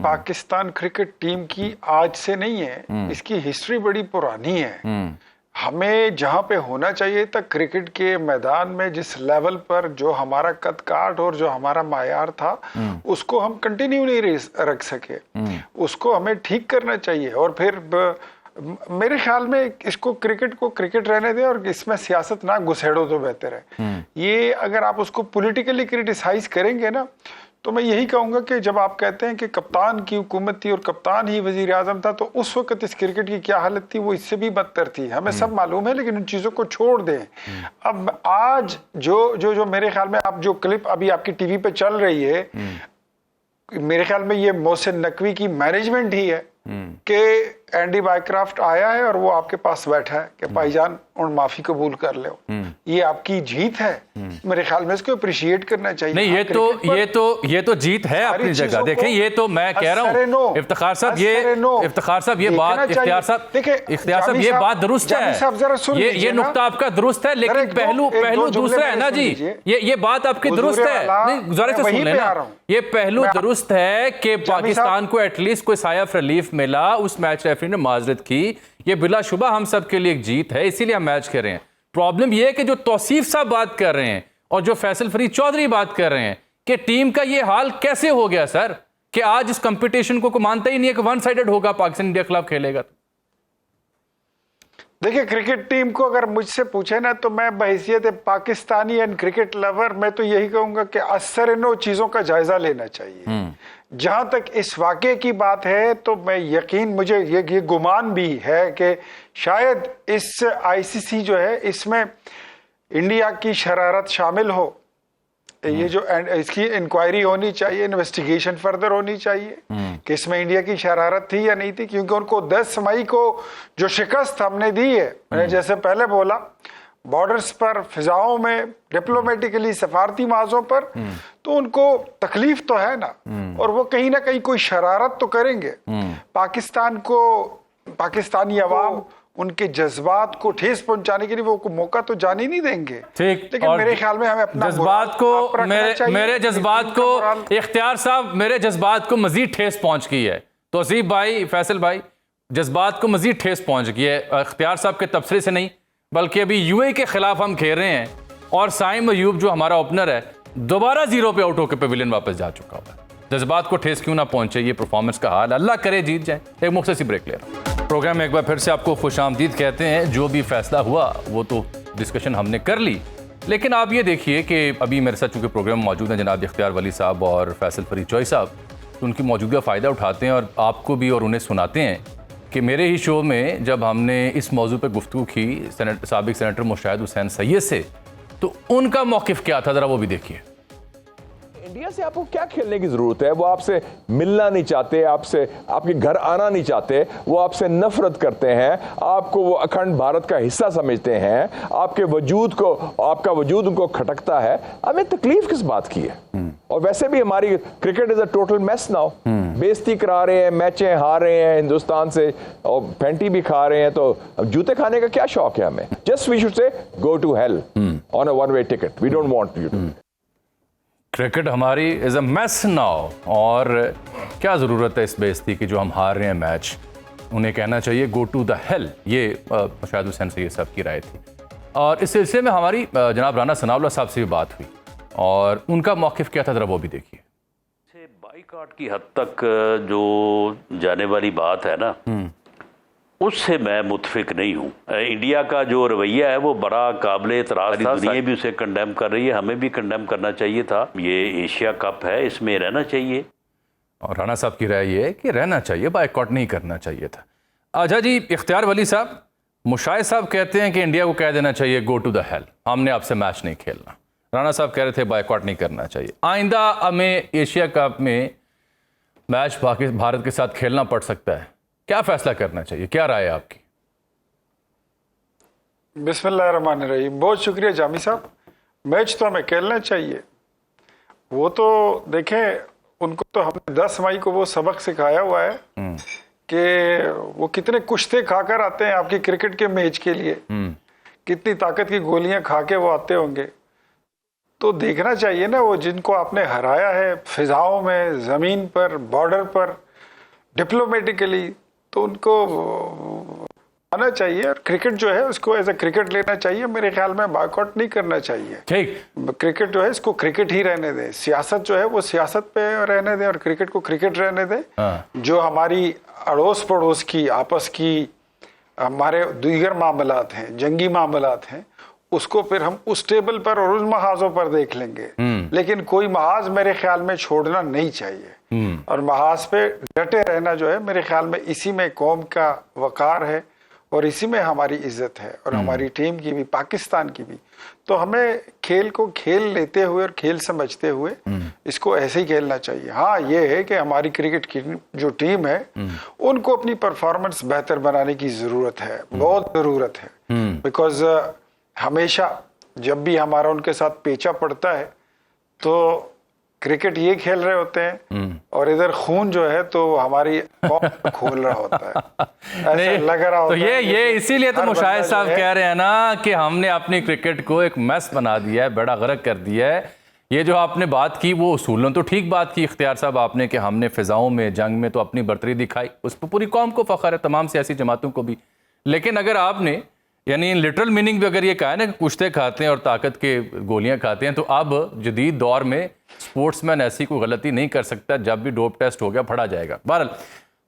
पाकिस्तान क्रिकेट टीम की आज से नहीं है, इसकी हिस्ट्री बड़ी पुरानी है। हमें जहां पे होना चाहिए था क्रिकेट के मैदान में, जिस लेवल पर जो हमारा कद काठ और जो हमारा मायार था उसको हम कंटिन्यू नहीं रख सके, उसको हमें ठीक करना चाहिए। और फिर मेरे ख्याल में इसको क्रिकेट को क्रिकेट रहने दें और इसमें सियासत ना घुसेड़ो तो बेहतर है। ये अगर आप उसको पॉलिटिकली क्रिटिसाइज करेंगे ना, तो मैं यही कहूंगा कि जब आप कहते हैं कि कप्तान की हुकूमत थी और कप्तान ही वजीर आजम था, तो उस वक्त इस क्रिकेट की क्या हालत थी वो इससे भी बदतर थी, हमें सब मालूम है। लेकिन उन चीज़ों को छोड़ दें। अब आज जो मेरे ख्याल में आप जो क्लिप अभी आपकी टीवी पे चल रही है, मेरे ख्याल में ये मोहसिन नकवी की मैनेजमेंट ही है कि एंडी बायक्राफ्ट आया है और वो आपके पास बैठा है कि भाईजान उन माफी कबूल कर लो। ये आपकी जीत है, मेरे ख्याल में इसको अप्रिशिएट करना चाहिए।
नहीं, ये तो जीत है अपनी जगह। देखें, ये तो मैं कह रहा हूँ इफ्तिखार साहब, ये बात इख्तियार साहब ये बात दुरुस्त है, ये नुक्ता आपका दुरुस्त है, लेकिन पहलू दूसरा है ना जी। ये बात आपकी दुरुस्त है, नहीं जरा से सुन लेना। ये पहलू दुरुस्त है कि पाकिस्तान को एटलीस्ट कोई साया ऑफ रिलीफ मिला उस मैच रेफरी ने माजरत की। ये बिलाशुबा हम सब के लिए एक जीत है, इसीलिए हम मैच कर रहे हैं। प्रॉब्लम यह है कि जो तौसीफ साहब बात कर रहे हैं और जो फैसल फरीद चौधरी बात कर रहे हैं कि टीम का ये हाल कैसे हो गया सर, कि आज इस कंपटीशन को मानता ही नहीं है कि वन साइडेड होगा, पाकिस्तान इंडिया के खिलाफ खेलेगा।
देखिए, क्रिकेट टीम को अगर मुझसे पूछे ना, तो मैं बहैसियत पाकिस्तानी एंड क्रिकेट लवर मैं तो यही कहूंगा कि असर इन चीजों का जायजा लेना चाहिए। जहां तक इस वाक़े की बात है तो मुझे ये गुमान भी है कि शायद इस आईसीसी जो है इसमें इंडिया की शरारत शामिल हो। ये जो इसकी इंक्वायरी होनी चाहिए, इन्वेस्टिगेशन फर्दर होनी चाहिए कि इसमें इंडिया की शरारत थी या नहीं थी, क्योंकि उनको 10 मई को जो शिकस्त हमने दी है, मैंने जैसे पहले बोला, बॉर्डर्स पर, फिजाओं में, डिप्लोमेटिकली, सफारती माजों पर, तो उनको तकलीफ तो है ना, और वो कहीं ना कहीं कोई शरारत तो करेंगे। पाकिस्तान को, पाकिस्तानी अवाम उनके जज्बात को ठेस पहुंचाने के लिए वो मौका तो जाने नहीं देंगे।
ठीक,
लेकिन मेरे ख्याल में हमें अपना
जज्बात को, मेरे जज्बात को, इख्तियार साहब, मेरे जज्बात को मजीद ठेस पहुंच गई है। तौसीफ भाई, फैसल भाई, जज्बात को मजीद ठेस पहुंच गई है। इख्तियार साहब के तबसरे से नहीं, बल्कि अभी यूएई के खिलाफ हम खेल रहे हैं और साइम अयूब जो हमारा ओपनर है दोबारा 0 पे आउट होकर पेविलियन वापस जा चुका हुआ है। जज्बात को ठेस क्यों ना पहुंचे, ये परफॉर्मेंस का हाल, अल्लाह करे जीत जाए। एक मुख्तसर ब्रेक ले रहा हूं। प्रोग्राम में एक बार फिर से आपको खुशामदीद कहते हैं। जो भी फैसला हुआ वो तो डिस्कशन हमने कर ली, लेकिन आप ये देखिए कि अभी मेरे साथ चूंकि प्रोग्राम में मौजूद हैं जनाब इख्तियार वली साहब और फैसल फरीद चौधरी साहब, तो उनकी मौजूदा फ़ायदा उठाते हैं और आपको भी और उन्हें सुनाते हैं कि मेरे ही शो में जब हमने इस मौजू पर गुफ्तगू की साबिक सेनेटर मुशाहिद हुसैन सैयद से, तो उनका मौक़िफ़ क्या था, ज़रा वो भी देखिए।
इंडिया से आपको क्या खेलने की जरूरत है? वो आपसे मिलना नहीं चाहते, आपसे आपके घर आना नहीं चाहते, वो आपसे नफरत करते हैं, आपको वो अखंड भारत का हिस्सा समझते हैं, आपके वजूद को, आपका वजूद उनको खटकता है। हमें तकलीफ किस बात की है? और वैसे भी हमारी cricket is a total mess now. बेइज्जती करा रहे हैं, मैचें हार रहे हैं हिंदुस्तान से और पेंटी भी खा रहे हैं, तो जूते खाने का क्या शौक है हमें? Just we should say go to hell on a one way ticket, we don't want you to.
Cricket हमारी इज़ अ मैस नाउ, और क्या ज़रूरत है इस बेइज्जती की जो हम हार रहे हैं मैच। उन्हें कहना चाहिए गो टू द हेल। ये मुशाहिद हुसैन सैयद साहब की राय थी। और इस सिलसिले में हमारी जनाब राना सनाउल्लाह साहब से भी बात हुई और उनका मौक़िफ़ क्या था, ज़रा वो भी देखिए।
बाइकआउट की हद तक जो जाने वाली बात है ना, उससे मैं मुतफिक नहीं हूँ। इंडिया का जो रवैया है वो बड़ा काबिल एतराज़ था। दुनिया भी उसे कंडेम कर रही है, हमें भी कंडेम करना चाहिए था। ये एशिया कप है, इसमें रहना चाहिए।
और राणा साहब की राय ये है कि रहना चाहिए, बाइकआउट नहीं करना चाहिए था। अच्छा जी, इख्तियार वली साहब, मुशाहिद साहब कहते हैं कि इंडिया को कह देना चाहिए गो टू द हेल, हमने आपसे मैच नहीं खेलना। राणा साहब कह रहे थे बाइकआउट नहीं करना चाहिए। आइंदा हमें एशिया कप में मैच भारत के साथ खेलना पड़ सकता है, क्या फैसला करना चाहिए, क्या राय है आपकी?
बिस्मिल्लाहिर्रहमानिर्रहीम। बहुत शुक्रिया जामी साहब। मैच तो हमें खेलना चाहिए। वो तो देखें, उनको तो हमने 10 मई को वो सबक सिखाया हुआ है कि वो कितने कुश्ते खाकर आते हैं आपकी क्रिकेट के मैच के लिए, कितनी ताकत की गोलियां खा के वो आते होंगे। तो देखना चाहिए ना, वो जिनको आपने हराया है फिजाओं में, ज़मीन पर, बॉर्डर पर, डिप्लोमेटिकली, तो उनको आना चाहिए। और क्रिकेट जो है उसको एज ए क्रिकेट लेना चाहिए। मेरे ख्याल में बायकॉट नहीं करना चाहिए।
ठीक,
क्रिकेट जो है इसको क्रिकेट ही रहने दें, सियासत जो है वो सियासत पे रहने दें और क्रिकेट को क्रिकेट रहने दें। जो हमारी अड़ोस पड़ोस की, आपस की, हमारे दीगर मामलात हैं, जंगी मामलात हैं, उसको फिर हम उस टेबल पर और उस महाजों पर देख लेंगे। लेकिन कोई महाज मेरे ख्याल में छोड़ना नहीं चाहिए और महाज पे डटे रहना जो है, मेरे ख्याल में इसी में कौम का वकार है और इसी में हमारी इज्जत है और हमारी टीम की भी, पाकिस्तान की भी। तो हमें खेल को खेल लेते हुए और खेल समझते हुए इसको ऐसे ही खेलना चाहिए। हाँ, ये है कि हमारी क्रिकेट की जो टीम है उनको अपनी परफॉर्मेंस बेहतर बनाने की जरूरत है, बहुत जरूरत है। बिकॉज हमेशा जब भी हमारा उनके साथ पेचा पड़ता है तो क्रिकेट ये खेल रहे होते हैं और इधर खून जो है तो हमारी खोल रहा होता है, ऐसा लग रहा होता है।
तो ये इसीलिए तो मुशाहिद साहब कह रहे हैं ना कि हमने अपनी क्रिकेट को एक मैस बना दिया है, बड़ा गर्क कर दिया है। ये जो आपने बात की वो उसूलों तो ठीक बात की इख्तियार साहब आपने कि हमने फ़िज़ाओं में जंग में तो अपनी बर्तरी दिखाई, उस पर पूरी कौम को फ़ख्र है, तमाम सियासी जमातों को भी। लेकिन अगर आपने यानी इन लिटरल मीनिंग भी अगर ये कहा है ना कि कुश्ते खाते हैं और ताकत के गोलियां खाते हैं, तो अब जदीद दौर में स्पोर्ट्समैन ऐसी कोई गलती नहीं कर सकता, जब भी डोप टेस्ट हो गया फड़ा जाएगा। बहरहाल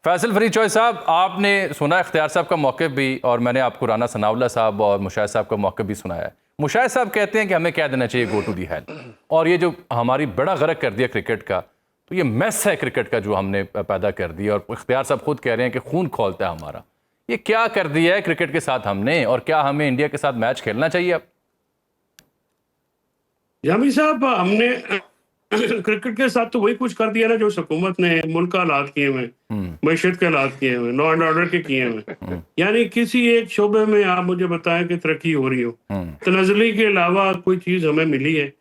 फैसल फरीद चौधरी साहब, आपने सुना इख्तियार साहब का मौक़िफ़ भी, और मैंने आपको राना सनाउल्लाह साहब और मुशाहिद साहब का मौक़िफ़ भी सुनाया है। मुशाहिद साहब कहते हैं कि हमें क्या देना चाहिए, गो टू दी हेल, और ये जो हमारी बड़ा गरक कर दिया क्रिकेट का, तो ये मैस है क्रिकेट का जो हमने पैदा कर दिया, और इख्तियार साहब खुद कह रहे हैं कि खून खोलता है हमारा। ये क्या कर दिया है क्रिकेट के साथ हमने, और क्या हमें इंडिया के साथ मैच खेलना चाहिए अब?
जामी साहब, हमने क्रिकेट के साथ तो वही कुछ कर दिया ना जो हुकूमत ने मुल्क का हालात किए हुए, मैशत के हालात किए हुए, लॉ एंड ऑर्डर के किए हुए। यानी किसी एक शोबे में आप मुझे बताएं कि तरक्की हो रही हो, तनज़ली के अलावा कोई चीज हमें मिली है?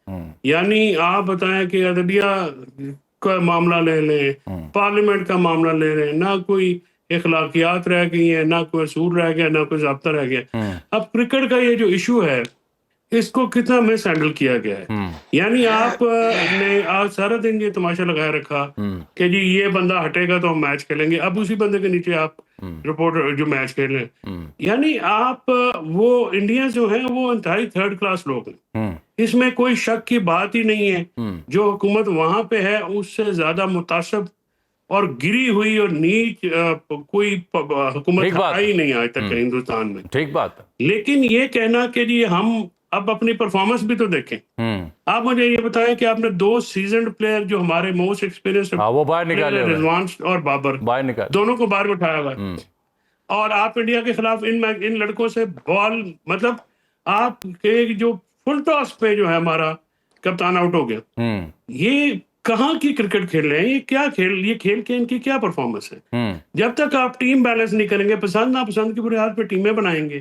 यानी आप बताएं कि अदलिया का मामला ले लें, पार्लियामेंट का मामला ले लें, ना कोई इखलाकियात रह गई है, ना कोई असूल रह गया, ना कोई ज़ाब्ता रह गया। अब क्रिकेट का ये जो इशू है, इसको कितना मिस हैंडल किया गया है। यानी आप ने आज सारा दिन ये तमाशा लगाया रखा कि जी ये बंदा हटेगा तो हम मैच खेलेंगे, अब उसी बंदे के नीचे आप रिपोर्टर जो मैच खेल रहे हैं। यानी आप वो इंडिया जो है वो इंतहाई थर्ड क्लास लोग हैं, इसमें कोई शक की बात ही नहीं है। जो हुकूमत वहां पे है उससे ज्यादा मुतासब और गिरी हुई और नीच कोई हुकूमत आई नहीं आज तक हिंदुस्तान में। ठीक बात। लेकिन ये कहना कि जी हम अब अपनी परफॉर्मेंस भी तो देखें। आप मुझे ये बताएं कि आपने 2 सीजन्ड प्लेयर जो हमारे मोस्ट एक्सपीरियंस्ड वो बाहर निकाले, रिजवान और बाबर, बाहर निकाले, दोनों को बाहर उठाया हुआ है। और आप इंडिया के खिलाफ इन लड़कों से बॉल, मतलब आप जो फुल टॉस पे जो है हमारा कप्तान आउट हो गया। ये कहाँ की क्रिकेट खेल रहे हैं? ये खेल के इनकी क्या परफॉर्मेंस है? जब तक आप टीम बैलेंस नहीं करेंगे, पसंद नापसंद की बुनियाद पे टीमें बनाएंगे,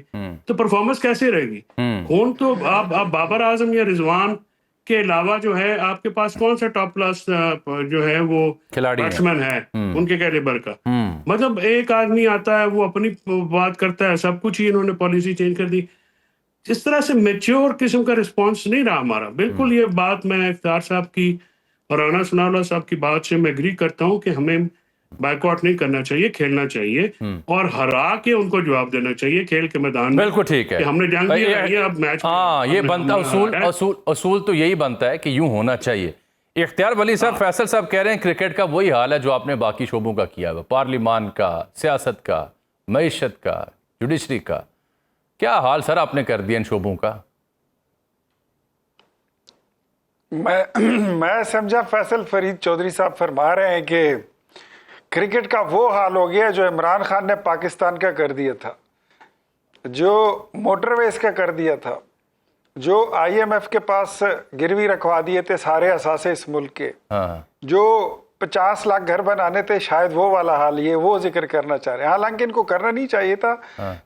तो परफॉर्मेंस कैसे रहेगी? कौन तो आप बाबर आजम या रिजवान के अलावा जो है आपके पास कौन सा टॉप क्लास जो है वो बैट्समैन है उनके कैलिबर का? मतलब एक आदमी आता है, वो अपनी बात करता है, सब कुछ ही इन्होंने पॉलिसी चेंज कर दी। इस तरह से मैच्योर किस्म का रिस्पॉन्स नहीं रहा हमारा। बिल्कुल ये बात मैं इफ्तार साहब की और राना सनाउल्लाह साहब की बात से मैं एग्री करता हूं कि हमें बायकॉट नहीं करना चाहिए, खेलना चाहिए और हरा के उनको जवाब देना चाहिए खेल के मैदान में। बिल्कुल ठीक है, हमने जंग भी लड़ी है, अब मैच। हाँ, ये बनता असूल तो यही बनता है कि यूं होना चाहिए। इख्तियार वली साहब, फैसल साहब कह रहे हैं क्रिकेट का वही हाल है जो आपने बाकी शोबों का किया हुआ, पार्लियामान का, सियासत का, मईशत का, जुडिशरी का। क्या हाल सर आपने कर दिया इन शोबों का?
मैं समझा फैसल फरीद चौधरी साहब फरमा रहे हैं कि क्रिकेट का वो हाल हो गया जो इमरान खान ने पाकिस्तान का कर दिया था, जो मोटरवेज का कर दिया था, जो IMF के पास गिरवी रखवा दिए थे सारे असासे इस मुल्क के, जो 50 लाख घर बनाने थे, शायद वो वाला हाल ये वो जिक्र करना चाह रहे हैं। हालांकि इनको करना नहीं चाहिए था।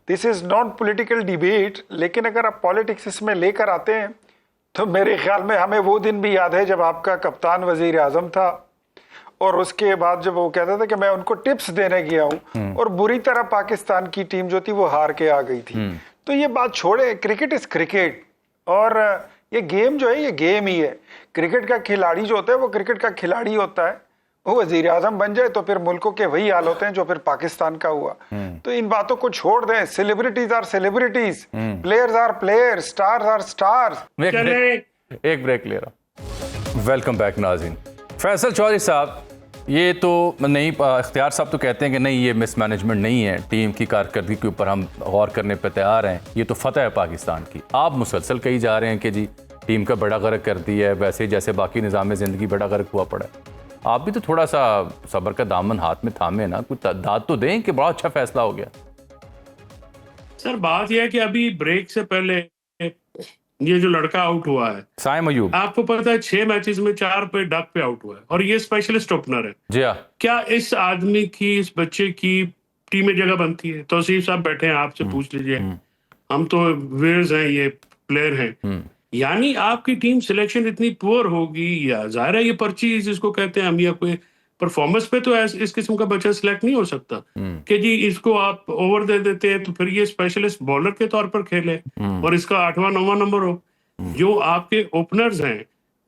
This is not political debate, लेकिन अगर आप पॉलिटिक्स इसमें लेकर आते हैं तो मेरे ख्याल में हमें वो दिन भी याद है जब आपका कप्तान वजीर आजम था और उसके बाद जब वो कहता था कि मैं उनको टिप्स देने गया हूं और बुरी तरह पाकिस्तान की टीम जो थी वो हार के आ गई थी। तो ये बात छोड़े, क्रिकेट इज क्रिकेट और ये गेम जो है ये गेम ही है। क्रिकेट का खिलाड़ी जो होता है वो क्रिकेट का खिलाड़ी होता है, वो वजीर आजम बन जाए तो फिर मुल्कों के वही हाल होते हैं जो फिर पाकिस्तान का हुआ। तो इन बातों को छोड़ दें। Celebrities are celebrities, players are players, stars are stars.
एक ब्रेक ले रहा। वेलकम बैक नाज़रीन। फैसल चौधरी साहब, ये तो नहीं, इख्तियार साहब तो कहते हैं कि नहीं ये मिसमैनेजमेंट नहीं है, टीम की कारकर्दगी के ऊपर हम गौर करने पर तैयार हैं, ये तो फतह है पाकिस्तान की। आप मुसलसल कही जा रहे हैं कि जी टीम का बड़ा गर्क कर दिया है, वैसे जैसे बाकी निज़ाम ज़िंदगी बड़ा गर्क हुआ पड़ा है। आप भी तो थोड़ा सा सब्र का दामन हाथ में थामे ना, कुछ दाद तो दें कि बड़ा अच्छा फैसला हो गया।
सर बात यह है कि अभी ब्रेक से पहले ये जो लड़का आउट हुआ है
साइम अयूब, आपको
पता है 6 मैचेस में 4 पे डक पे आउट हुआ है और ये स्पेशलिस्ट ओपनर है।
जी हाँ।
क्या इस आदमी की, इस बच्चे की टीम में जगह बनती है? तौसीफ साहब बैठे हैं, आपसे पूछ लीजिए। हम तो वेयर्स हैं, ये प्लेयर हैं। यानी आपकी टीम सिलेक्शन इतनी पुअर होगी, या जाहिर है ये पर्ची जिसको कहते हैं हम, या कोई परफॉर्मेंस पे तो इस किस्म का बच्चा सिलेक्ट नहीं हो सकता कि जी इसको आप ओवर दे देते हैं तो फिर ये स्पेशलिस्ट बॉलर के तौर पर खेले और इसका 8वां 9वां नंबर हो। जो आपके ओपनर्स हैं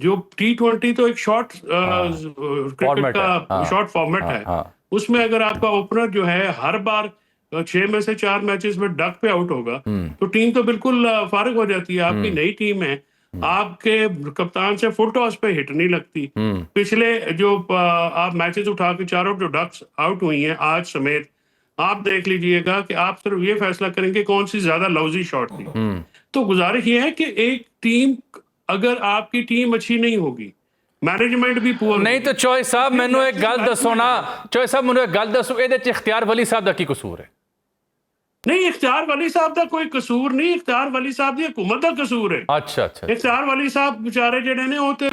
जो T20 तो एक शॉर्ट क्रिकेट
Format है,
का
हाँ,
शॉर्ट फॉर्मेट
हाँ,
है।
हाँ।
उसमें अगर आपका ओपनर जो है हर बार 6 में से 4 मैचेस में डक पे आउट होगा तो टीम तो बिल्कुल फारिग हो जाती है। आपकी नई टीम है, आपके कप्तान से फुल टॉस पे हिट नहीं लगती। पिछले जो आप मैचेस उठा के चारों जो डक्स आउट हुई हैं आज समेत, आप देख लीजिएगा कि आप सिर्फ ये फैसला करेंगे कौन सी ज्यादा लौजी शॉट थी। तो गुजारिश ये है कि एक टीम, अगर आपकी टीम अच्छी नहीं होगी, मैनेजमेंट भी पूरा
नहीं तो चौधरी साहब मैनू एक गल दसो ना, चौधरी साहब मैनू एक गल दसो, ਇਹਦੇ ਚ इख्तियार वली साहब ਦਾ ਕੀ ਕਸੂਰ ਹੈ?
नहीं, इख्तियार वली साहब का कोई कसूर नहीं, इख्तियार वली साहब की हुकूमत का कसूर है।
अच्छा अच्छा
इख्तियार वली साहब बेचारे जेडे ने वो तो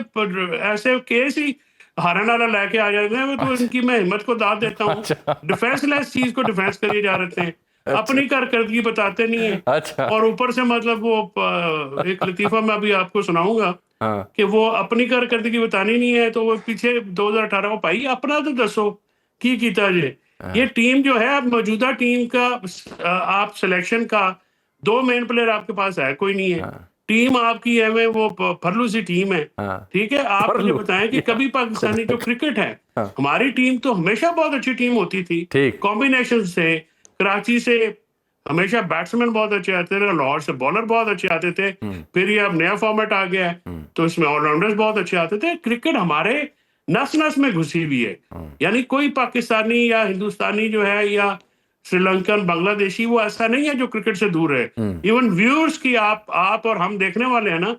ऐसे केस ही हारन वाला लेके आ जाते हैं। वो तो इनकी मैं हिम्मत को दाद देता हूँ। डिफेंसलेस चीज को डिफेंस करिए जा रहे हैं, अपनी कारकर्दगी बताते नहीं है।
अच्छा।
और ऊपर से मतलब वो एक लतीफा मैं अभी आपको सुनाऊंगा कि वो अपनी कारकर्दगी बतानी नहीं है, तो वो पीछे 2018 को भाई अपना तो दसो की कीता जे। ये टीम जो है अब मौजूदा टीम का आप सिलेक्शन का 2 मेन प्लेयर आपके पास है कोई नहीं है। टीम आपकी है में वो फरलू सी टीम है। ठीक है, आप मुझे बताएं कि कभी पाकिस्तानी जो क्रिकेट है, हमारी टीम तो हमेशा बहुत अच्छी टीम होती थी। कॉम्बिनेशन से कराची से हमेशा बैट्समैन बहुत अच्छे आते थे, लाहौर से बॉलर बहुत अच्छे आते थे। फिर ये अब नया फॉर्मेट आ गया है तो इसमें ऑलराउंडर्स बहुत अच्छे आते थे। क्रिकेट हमारे नस नस में घुसी हुई है। यानी कोई पाकिस्तानी या हिंदुस्तानी जो है या श्रीलंकन बांग्लादेशी वो ऐसा नहीं है जो क्रिकेट से दूर है। इवन व्यूअर्स की आप और हम देखने वाले हैं ना,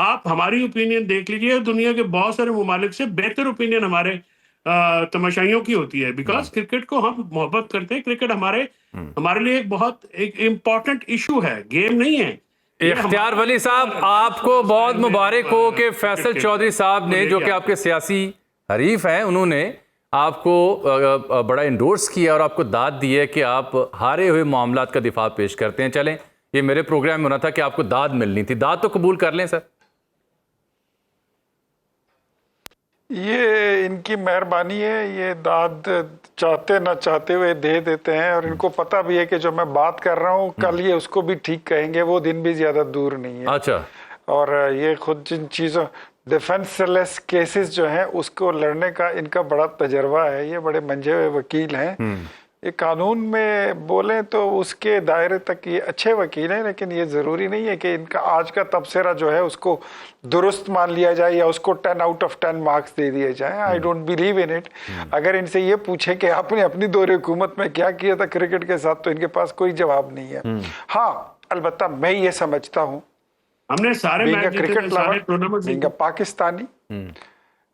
आप हमारी ओपिनियन देख लीजिए, दुनिया के बहुत सारे ममालिक से बेहतर ओपिनियन हमारे तमाशाइयों की होती है। बिकॉज क्रिकेट को हम मोहब्बत करते हैं। क्रिकेट हमारे लिए एक इम्पोर्टेंट इशू है, गेम नहीं है।
इख्तियार वली साहब, आपको बहुत मुबारक हो कि फैसल चौधरी साहब ने, जो कि आपके सियासी हरीफ हैं, उन्होंने आपको बड़ा इंडोर्स किया और आपको दाद दी है कि आप हारे हुए मामलात का दिफा पेश करते हैं। चलें, ये मेरे प्रोग्राम में होना था कि आपको दाद मिलनी थी, दाद तो कबूल कर लें सर।
ये इनकी मेहरबानी है, ये दाद चाहते ना चाहते हुए दे देते हैं। और इनको पता भी है कि जो मैं बात कर रहा हूँ कल ये उसको भी ठीक कहेंगे, वो दिन भी ज्यादा दूर नहीं है।
अच्छा। और
ये खुद जिन चीज़ों डिफेंसलेस केसेस जो हैं उसको लड़ने का इनका बड़ा तजर्बा है। ये बड़े मंजे हुए वकील हैं। ये कानून में बोलें तो उसके दायरे तक ये अच्छे वकील हैं, लेकिन ये ज़रूरी नहीं है कि इनका आज का तबसरा जो है उसको दुरुस्त मान लिया जाए या उसको 10 आउट ऑफ 10 मार्क्स दे दिए जाए। I don't believe in it. अगर इनसे ये पूछे कि आपने अपनी दौरे हुकूमत में क्या किया था क्रिकेट के साथ, तो इनके पास कोई जवाब नहीं है। हाँ, अलबत्ता मैं ये समझता हूँ,
हमने सारे
क्रिकेट लवर पाकिस्तानी,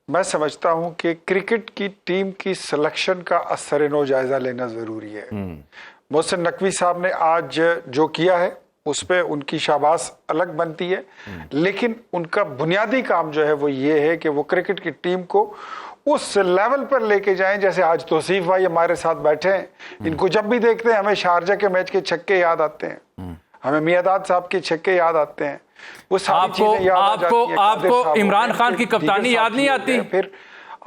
मैं समझता हूं कि क्रिकेट की टीम की सिलेक्शन का असर-ए-नौ जायजा लेना जरूरी है। मोहसिन नकवी साहब ने आज जो किया है उस पे उनकी शाबाश अलग बनती है, लेकिन उनका बुनियादी काम जो है वो ये है कि वो क्रिकेट की टीम को उस लेवल पर लेके जाएं। जैसे आज तौसीफ भाई हमारे साथ बैठे हैं, इनको जब भी देखते हैं हमें शारजा के मैच के छक्के याद आते हैं, हमें मियादाद साहब के छक्के याद आते हैं। वो सारी चीजें याद आ जाती हैं।
आपको इमरान खान की कप्तानी याद नहीं आती?
फिर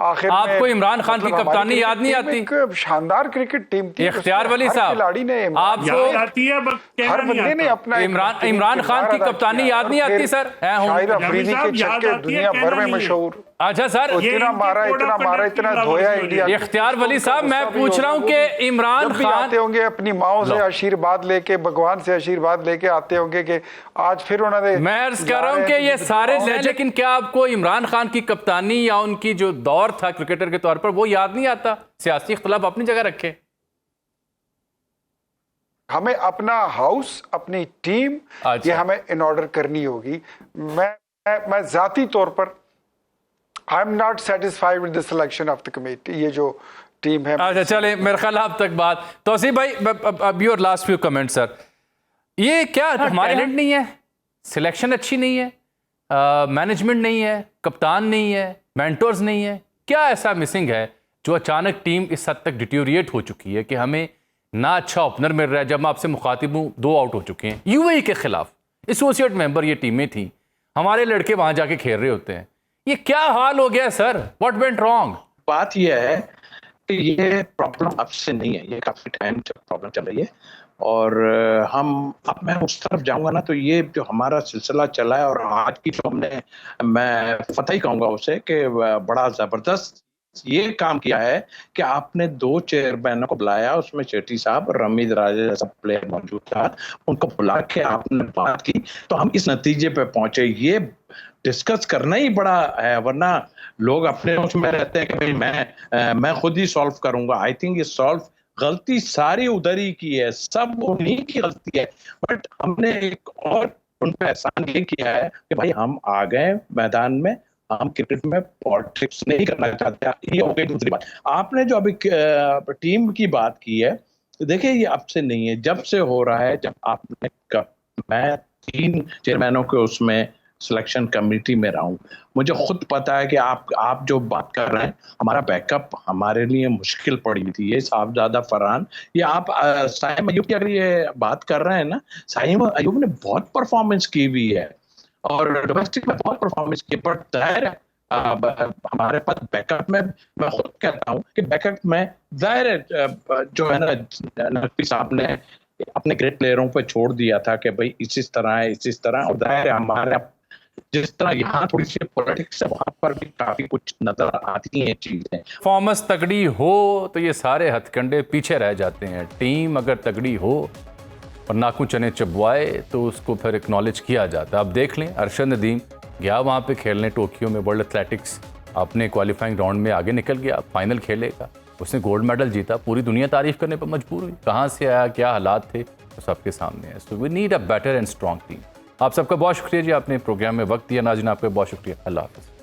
आखिर
आपको इमरान खान की कप्तानी याद नहीं आती?
एक शानदार क्रिकेट टीम थी।
इख्तियार वली साहब,
खिलाड़ी ने
आपको
आती है,
हर बंदे ने अपना
इमरान खान की कप्तानी याद नहीं आती सर?
शाहिद अफरीदी के छक्के दुनिया भर में मशहूर।
अच्छा सर,
इतना मारा इतना धोया इंडिया।
इख्तियार वली साहब, मैं पूछ रहा हूं कि इमरान खान
आते होंगे अपनी माओ से आशीर्वाद लेके, भगवान से आशीर्वाद लेके आते होंगे कि आज फिर उन्होंने,
मैं अर्ज कर रहा हूं कि ये सारे, लेकिन क्या आपको इमरान खान की कप्तानी या उनकी जो दौर था क्रिकेटर के तौर पर वो याद नहीं आता? सियासी इख्तिलाफ अपनी जगह रखे,
हमें अपना हाउस, अपनी टीम ये हमें इन ऑर्डर करनी होगी। मैं जाती तौर पर I am not satisfied with the selection of the committee. ये जो टीम है,
अच्छा चले, मेरे ख्याल अब तक बात। तौसीफ भाई, अब your last few comment sir. ये क्या हमारे टैलेंट नहीं है, सिलेक्शन अच्छी नहीं है, मैनेजमेंट नहीं है, कप्तान नहीं है, मेंटर्स नहीं है, क्या ऐसा मिसिंग है जो अचानक टीम इस हद तक डिटोरिएट हो चुकी है कि हमें ना अच्छा ओपनर मिल रहा है? जब मैं आपसे मुखातिब हूँ 2 आउट हो चुके हैं यूएई के खिलाफ, एसोसिएट मेंबर ये टीमें थी, हमारे लड़के वहां जाके खेल रहे होते हैं। ये क्या हाल हो गया सर? What went wrong?
बात यह है कि ये प्रॉब्लम अब से नहीं है, ये काफी टाइम से प्रॉब्लम चल रही है। और अब मैं उस तरफ जाऊंगा ना, तो ये जो हमारा सिलसिला चला है और आज की जो हमने, मैं फतह ही कहूंगा उसे, कि बड़ा जबरदस्त ये काम किया है कि आपने 2 चेयरमैनों को बुलाया, उसमें शेट्टी साहब, रमीज राजा जैसा प्लेयर मौजूद था, उनको बुला के आपने बात की, तो हम इस नतीजे पे पहुंचे। ये डिस्कस करना ही बड़ा है, वरना लोग अपने उसमें रहते हैं कि भाई मैं खुद ही सॉल्व करूंगा। आई थिंक ये सॉल्व, गलती सारी उधर ही की है, सब उन्हीं की गलती है। बट हमने एक और उन पे एहसान ये किया है कि भाई हम आ गए मैदान में, हम क्रिकेट में पॉलिटिक्स नहीं करना चाहते। ये हो गई दूसरी बात। आपने जो अभी टीम की बात की है, तो देखिए ये अब से नहीं है, जब से हो रहा है, जब आपने मैं 3 चेयरमैनों के उसमें सिलेक्शन कमेटी में रहा हूं, मुझे खुद पता है कि आप जो बात कर रहे हैं, हमारा बैकअप हमारे लिए मुश्किल पड़ी थी। ये साहबजादा फरहान, ये आप साइम अयूब की अगर ये बात कर रहे हैं ना, साइम अयूब ने बहुत परफॉर्मेंस की हुई है और डोमेस्टिक में बहुत परफॉर्मेंस की, बट जाहिर है हमारे पास बैकअप में, मैं खुद कहता हूं कि बैकअप में जाहिर है जो है ना, नकवी साहब ने अपने ग्रेट प्लेयरों पे छोड़ दिया था कि भाई इस तरह है, इस तरह। और जाहिर है हमारे जिस तरह यहाँ थोड़ी सी पॉलिटिक्स है, वहां पर भी काफी कुछ नजर आती हैं चीजें।
परफॉर्मेंस तगड़ी हो तो ये सारे हथकंडे पीछे रह जाते हैं। टीम अगर तगड़ी हो और नाकू चने चबवाए तो उसको फिर एक्नॉलेज किया जाता है। अब देख लें, अरशद नदीम गया वहाँ पे खेलने टोक्यो में वर्ल्ड एथलेटिक्स, अपने क्वालिफाइंग राउंड में आगे निकल गया, फाइनल खेलेगा, उसने गोल्ड मेडल जीता, पूरी दुनिया तारीफ करने पर मजबूर हुई। कहाँ से आया, क्या हालात थे, तो सबके सामने है। So we need a better and strong team. आप सबका बहुत शुक्रिया जी, आपने प्रोग्राम में वक्त दिया। नाज़रीन आपका बहुत शुक्रिया। अल्लाह हाफ़िज़।